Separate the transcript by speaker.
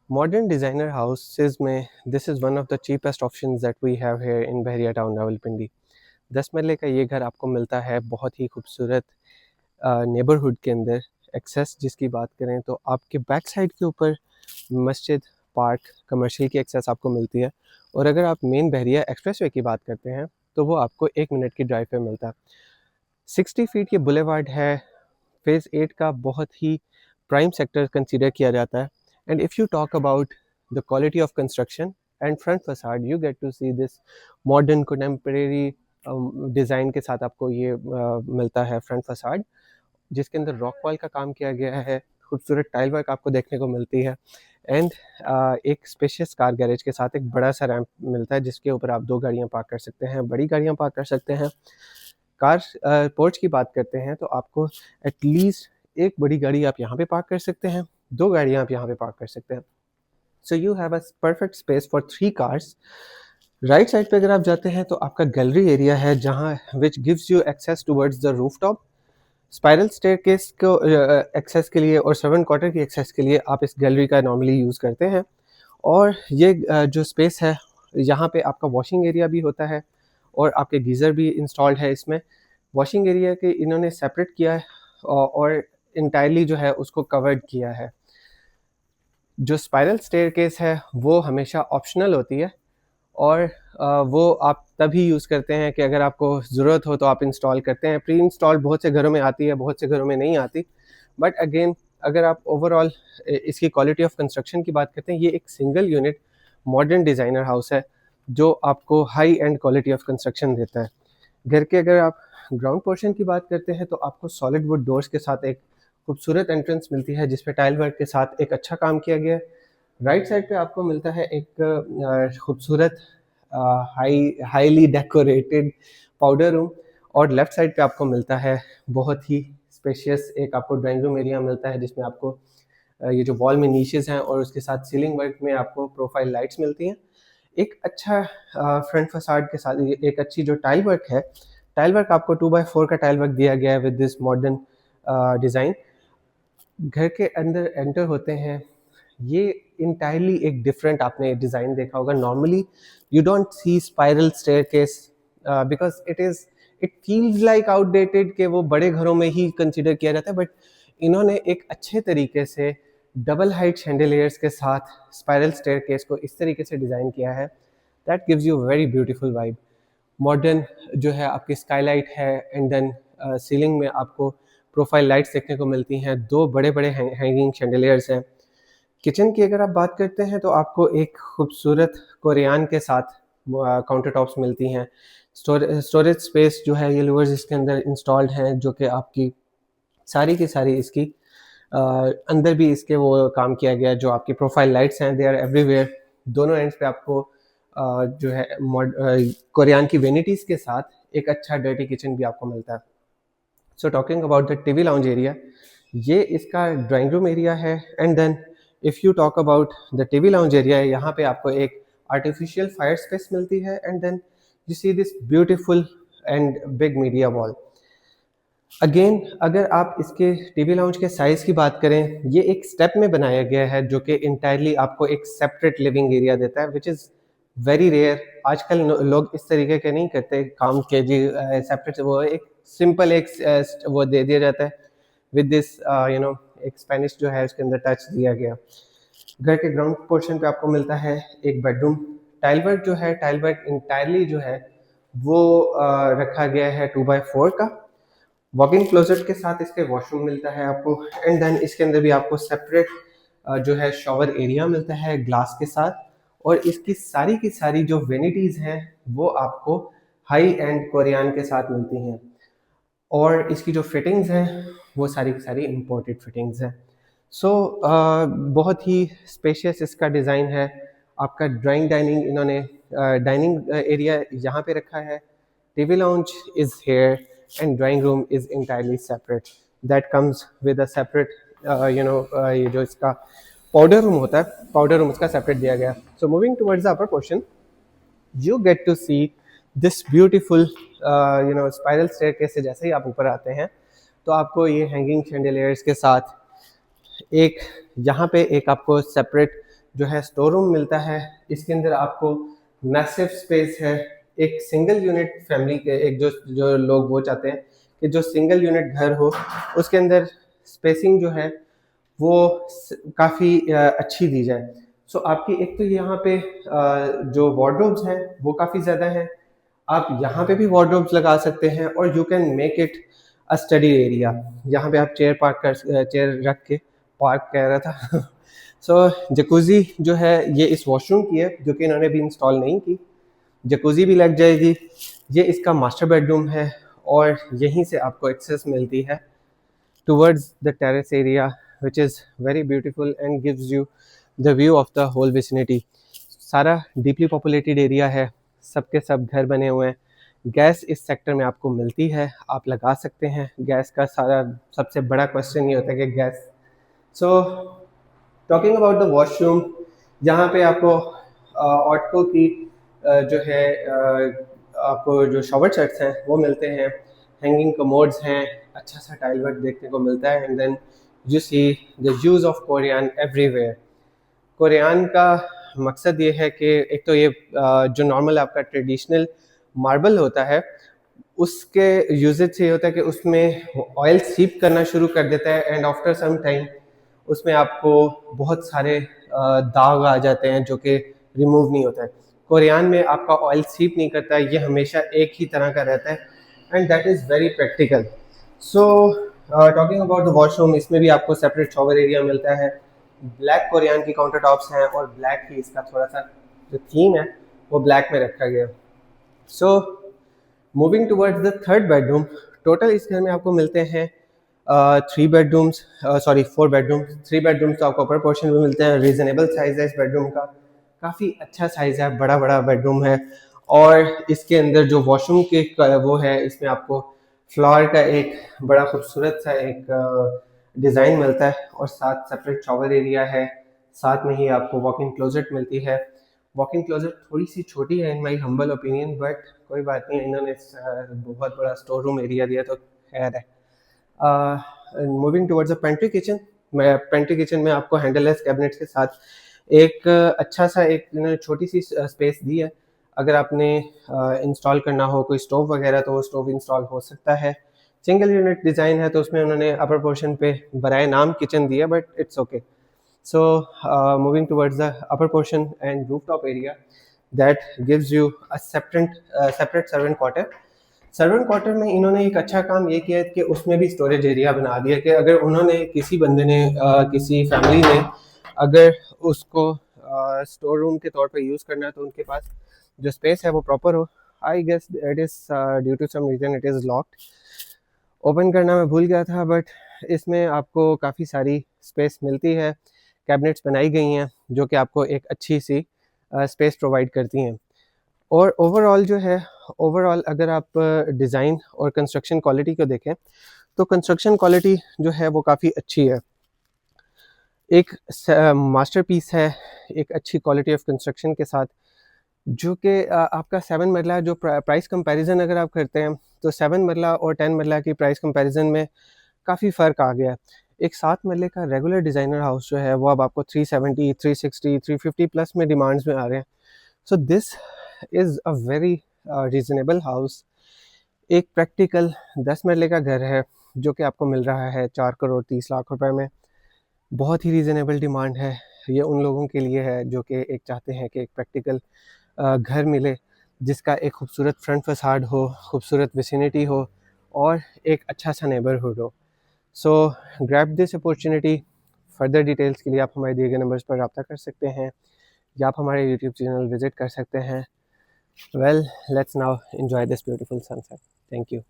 Speaker 1: Modern designer houses में this is one of the cheapest options that we have here in Bahria town Rawalpindi. 10 मरले का ये घर आपको मिलता है बहुत ही खूबसूरत नेबरहुड के अंदर। एक्सेस जिसकी बात करें तो आपके बैक साइड के ऊपर मस्जिद, पार्क, कमर्शियल की एक्सेस आपको मिलती है। और अगर आप मेन बहरिया एक्सप्रेसवे की बात करते हैं तो वो आपको 1 मिनट की ड्राइव पे मिलता है। 60 फीट ये बुलेवार्ड है। फेज़ 8 का बहुत ही प्राइम सेक्टर कंसीडर किया जाता है। And if you talk about the quality of construction and front facade, you get to see this modern contemporary design के साथ आपको ये मिलता है फ्रंट फसाड, जिसके अंदर रॉक वॉल का काम किया गया है। खूबसूरत टाइल वर्क आपको देखने को मिलती है। एंड एक स्पेशियस कार गैरेज के साथ एक बड़ा सा रैंप मिलता है जिसके ऊपर आप 2 गाड़ियाँ पार्क कर सकते हैं, बड़ी गाड़ियाँ पार्क कर सकते हैं। कार पोर्च की बात करते हैं तो आपको एटलीस्ट 1 बड़ी गाड़ी आप यहाँ पे पार्क कर सकते हैं, 2 गाड़ियाँ आप यहाँ पे पार्क कर सकते हैं। So you have a perfect space for 3 cars. Right side पे अगर आप जाते हैं तो आपका गैलरी एरिया है जहाँ which gives you access towards the rooftop. Spiral staircase को एक्सेस के लिए और सर्वेंट क्वार्टर की एक्सेस के लिए आप इस गैलरी का नॉर्मली यूज़ करते हैं। और ये जो स्पेस है यहाँ पे आपका वॉशिंग एरिया भी होता है और आपके गीज़र भी इंस्टॉल्ड है इसमें। वॉशिंग एरिया के इन्होंने सेपरेट किया है और इंटायरली जो है उसको कवर्ड किया है। जो स्पाइरल स्टेयरकेस है वो हमेशा ऑप्शनल होती है और वो आप तभी यूज़ करते हैं कि अगर आपको ज़रूरत हो तो आप इंस्टॉल करते हैं। प्री इंस्टॉल्ड बहुत से घरों में आती है, बहुत से घरों में नहीं आती। बट अगेन अगर आप ओवरऑल इसकी क्वालिटी ऑफ कंस्ट्रक्शन की बात करते हैं, ये एक single unit modern designer house है जो आपको high and quality of construction देता है। घर के अगर आप ग्राउंड पोर्शन की बात करते हैं तो आपको सॉलिड वुड डोर्स के साथ एक खूबसूरत एंट्रेंस मिलती है जिस पे टाइल वर्क के साथ एक अच्छा काम किया गया है। राइट साइड पे आपको मिलता है एक खूबसूरत हाईली डेकोरेटेड पाउडर रूम और लेफ्ट साइड पे आपको मिलता है बहुत ही स्पेशियस एक आपको ड्राइंग रूम एरिया मिलता है जिसमें आपको ये जो वॉल में नीशेज़ हैं और उसके साथ सीलिंग वर्क में आपको प्रोफाइल लाइट्स मिलती हैं। एक अच्छा फ्रंट फसाड के साथ एक अच्छी जो टाइल वर्क है, टाइल वर्क आपको 2x4 का टाइल वर्क दिया गया है विद दिस मॉडर्न डिज़ाइन। घर के अंदर एंटर होते हैं, ये इंटायरली एक डिफरेंट आपने डिज़ाइन देखा होगा। Normally you don't see spiral staircase because it feels like outdated कि वो बड़े घरों में ही कंसीडर किया जाता है। बट इन्होंने एक अच्छे तरीके से डबल हाइट शैंडिलियर्स के साथ स्पाइरल स्टेयरकेस को इस तरीके से डिज़ाइन किया है that gives you very beautiful vibe. Modern जो है आपकी स्काईलाइट है एंड देन सीलिंग में आपको प्रोफाइल लाइट्स देखने को मिलती हैं। 2 बड़े-बड़े हैंगिंग शैंडिलियर्स हैं। किचन की अगर आप बात करते हैं तो आपको एक खूबसूरत कोरियान के साथ काउंटर टॉप्स मिलती हैं। स्टोरेज स्पेस जो है ये लूवर्स इसके अंदर इंस्टॉल्ड हैं जो कि आपकी सारी की सारी इसकी अंदर भी इसके वो काम किया गया है। जो आपकी प्रोफाइल लाइट्स हैं दे आर एवरीवेयर। दोनों एंड्स पे आपको जो है कोरियान की वेनिटीज़ के साथ एक अच्छा डर्टी किचन भी आपको मिलता है। So talking about the TV lounge area, ये इसका ड्राइंग रूम एरिया है। And then if you talk about the TV lounge area, यहाँ पे आपको एक आर्टिफिशियल फायर स्पेस मिलती है and then you see this beautiful and big media wall. Again अगर आप इसके टीवी लाउंज के साइज़ की बात करें, ये एक स्टेप में बनाया गया है जो कि इंटायरली आपको एक सेपरेट लिविंग एरिया देता है विच इज़ वेरी रेयर। आजकल लोग इस तरीके के नहीं करते काम के जी सेपरेट। वो एक सिंपल एक वो दे दिया जाता है विद दिस यू नो एक स्पेनिश जो है उसके अंदर टच दिया गया। घर के ग्राउंड पोर्शन पे आपको मिलता है एक बेडरूम। टाइल वर्क जो है, टाइल वर्क इंटायरली जो है वो रखा गया है 2x4 का। वॉक इन क्लोजेट के साथ इसके वॉशरूम मिलता है आपको एंड देन इसके अंदर भी आपको सेपरेट जो है शॉवर एरिया मिलता है ग्लास के साथ। और इसकी सारी की सारी जो वेनिटीज़ हैं वो आपको हाई एंड कोरियान के साथ मिलती हैं और इसकी जो फिटिंग्स हैं वो सारी की सारी इम्पोर्टेड फिटिंग्स हैं। सो बहुत ही स्पेशियस इसका डिज़ाइन है। आपका ड्राइंग डाइनिंग इन्होंने डाइनिंग एरिया यहाँ पे रखा है। TV lounge is here and drawing room is entirely separate. That comes with a separate ये जो इसका पाउडर रूम होता है, पाउडर रूम इसका सेपरेट दिया गया। So moving towards the upper portion, you get to see this beautiful spiral staircase से जैसे ही आप ऊपर आते हैं तो आपको ये हैंगिंग शैंडिलियर्स के साथ एक यहाँ पे एक आपको सेपरेट जो है स्टोर रूम मिलता है। इसके अंदर आपको मैसिव स्पेस है। एक सिंगल यूनिट फैमिली के एक जो जो लोग वो चाहते हैं कि जो सिंगल यूनिट घर हो उसके अंदर स्पेसिंग जो है वो काफ़ी अच्छी दी जाए। सो आपकी एक तो यहाँ पे जो वार्डरोब्स हैं वो काफ़ी ज़्यादा हैं। आप यहाँ पे भी वार्डरोब्स लगा सकते हैं और you can make it a study area. यहाँ पे आप चेयर रख के पार्क कह रहा था सो जकूज़ी जो है ये इस वॉशरूम की है जो कि इन्होंने अभी इंस्टॉल नहीं की। जकूज़ी भी लग जाएगी। ये इसका मास्टर बेडरूम है और यहीं से आपको एक्सेस मिलती है towards the terrace area, which is very beautiful and gives you the view of the whole vicinity. सारा डीपली पॉपुलेटेड एरिया है, सबके सब घर बने हुए हैं। गैस इस सेक्टर में आपको मिलती है, आप लगा सकते हैं। गैस का सारा सबसे बड़ा क्वेश्चन ये होता है कि gas. So talking about the washroom, यहाँ पे आपको ऑटको की जो है आपको जो शॉवर सेट्स हैं वो मिलते हैं। हैंगिंग कमोड्स हैं, अच्छा सा टाइल वर्क देखने को मिलता है। And then you see the use of Corian everywhere. Corian का मकसद ये है कि एक तो ये जो नॉर्मल आपका ट्रेडिशनल मार्बल होता है उसके यूजेज से ये होता है कि उसमें ऑयल सीप करना शुरू कर देता है एंड आफ्टर सम टाइम उसमें आपको बहुत सारे दाग आ जाते हैं जो कि रिमूव नहीं होता है। कोरियन में आपका ऑयल सीप नहीं करता है, ये हमेशा एक ही तरह का रहता है and that is very practical. So talking about the washroom, इसमें भी आपको सेपरेट शॉवर एरिया मिलता है। ब्लैक कोरियन की काउंटर टॉप्स हैं और ब्लैक ही इसका थोड़ा सा जो थीम है वो ब्लैक में रखा गया। So moving towards the third bedroom, total इस घर में आपको मिलते हैं 4 बेडरूम्स। थ्री बेडरूम्स तो आपको अपर पोर्शन में मिलते हैं। रीजनेबल साइज है इस बेडरूम का, काफ़ी अच्छा साइज है, बड़ा बड़ा बेडरूम है। और इसके अंदर जो वॉशरूम के वो है इसमें आपको फ्लोर का एक बड़ा खूबसूरत सा एक डिज़ाइन मिलता है और साथ सेपरेट शॉवर एरिया है। साथ में ही आपको वॉक इन क्लोजेट मिलती है। वॉक इन क्लोजेट थोड़ी सी छोटी है इन माई हम्बल ओपिनियन, बट कोई बात नहीं, इन्होंने बहुत बड़ा स्टोर रूम एरिया दिया तो खैर है। Moving towards a pantry kitchen, pantry kitchen में आपको हैंडललेस कैबिनेट्स के साथ एक अच्छा सा एक इन्होंने छोटी सी स्पेस दी है। अगर आपने इंस्टॉल करना हो कोई स्टोव वगैरह तो वो स्टोव इंस्टॉल हो सकता है। सिंगल यूनिट डिज़ाइन है तो उसमें उन्होंने अपर पोर्शन पे बराए नाम किचन दिया, but it's okay. So moving towards the upper portion and rooftop area, that gives you a separate servant quarter. Servant quarter में इन्होंने एक अच्छा काम ये किया है कि उसमें भी स्टोरेज एरिया बना दिया कि अगर उन्होंने किसी बंदे ने किसी फैमिली ने अगर उसको स्टोर रूम के तौर पे यूज़ करना है तो उनके पास जो स्पेस है वो प्रॉपर हो। I guess it is due to some reason it is locked. Open करना मैं भूल गया था, बट इसमें आपको काफ़ी सारी स्पेस मिलती है। कैबिनेट्स बनाई गई हैं जो कि आपको एक अच्छी सी स्पेस प्रोवाइड करती हैं। और ओवरऑल जो है, ओवरऑल अगर आप डिज़ाइन और कंस्ट्रक्शन क्वालिटी को देखें तो कंस्ट्रक्शन क्वालिटी जो है वो काफ़ी अच्छी है। एक मास्टरपीस है एक अच्छी क्वालिटी ऑफ कंस्ट्रक्शन के साथ, जो कि आपका 7 मरला जो प्राइस कंपैरिजन अगर आप करते हैं तो 7 मरला और 10 मरला की प्राइस कंपैरिजन में काफ़ी फ़र्क आ गया है। एक 7 मरले का रेगुलर डिज़ाइनर हाउस जो है वो अब आपको 370, 360, 350 प्लस में डिमांड्स में आ रहे हैं। So this is a very reasonable house. एक प्रैक्टिकल 10 मरले का घर है जो कि आपको मिल रहा है 4 करोड़ 30 लाख रुपए में। बहुत ही रीज़नेबल डिमांड है। ये उन लोगों के लिए है जो कि एक चाहते हैं कि एक प्रैक्टिकल घर मिले जिसका एक खूबसूरत फ्रंट फसाड हो, खूबसूरत विसिनिटी हो और एक अच्छा सा नेबरहुड हो। सो grab this opportunity. Further details के लिए आप हमारे दिए गए नंबर्स पर रब्ता कर सकते हैं या आप हमारे यूट्यूब चैनल विज़िट कर सकते हैं। Well, let's now enjoy this beautiful sunset. Thank you.